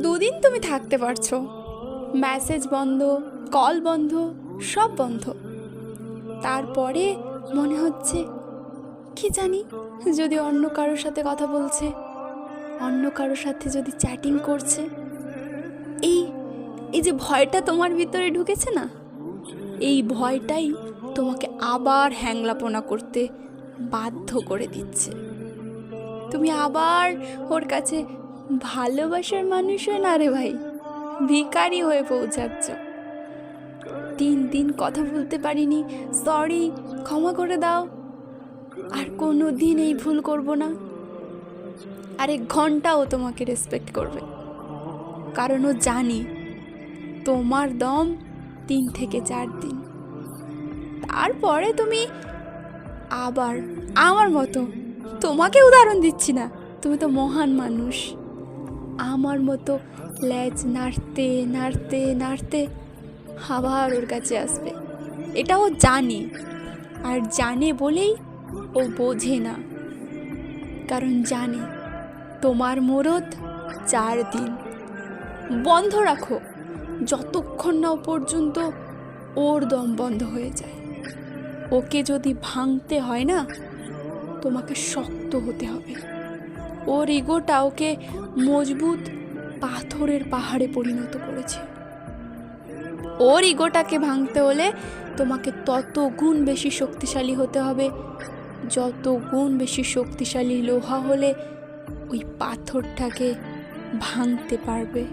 দুদিন তুমি থাকতে পারছো, মেসেজ বন্ধ, কল বন্ধ, সব বন্ধ। তারপরে মনে হচ্ছে কি জানি, যদি অন্য কারোর সাথে কথা বলছে, অন্য কারোর সাথে যদি চ্যাটিং করছে। এই এই যে ভয়টা তোমার ভিতরে ঢুকেছে না, এই ভয়টাই তোমাকে আবার হ্যাংলাপনা করতে বাধ্য করে দিচ্ছে। তুমি আবার ওর কাছে ভালোবাসার মানুষ হয়ে না রে ভাই, ভিখারি হয়ে পৌঁছাচ্ছ। 3 দিন কথা বলতে পারিনি, সরি, ক্ষমা করে দাও, আর কোনো দিন এই ভুল করব না। আর 1 ঘন্টাও তোমাকে রেসপেক্ট করবে, কারণ ও জানি তোমার দম 3 থেকে 4 দিন। তারপরে তুমি আবার আমার মতো, তোমাকে উদাহরণ দিচ্ছি না, তুমি তো মহান মানুষ, আমার মতো লেজ নাড়তে নাড়তে নাড়তে আবার ওর কাছে আসবে। এটা ও জানে, আর জানে বলেই ও বোঝে না, কারণ জানে তোমার মুরদ 4 দিন। বন্ধ রাখো যতক্ষণ না পর্যন্ত ওর দম বন্ধ হয়ে যায়। ওকে যদি ভাঙতে হয় না, তোমাকে শক্ত হতে হবে। ওর ইগোটা ওকে মজবুত পাথরের পাহাড়ে পরিণত করেছে। ওর ইগোটাকে ভাঙতে হলে তোমাকে তত গুণ বেশি শক্তিশালী হতে হবে, যত গুণ বেশি শক্তিশালী লোহা হলে ওই পাথরটাকে ভাঙতে পারবে।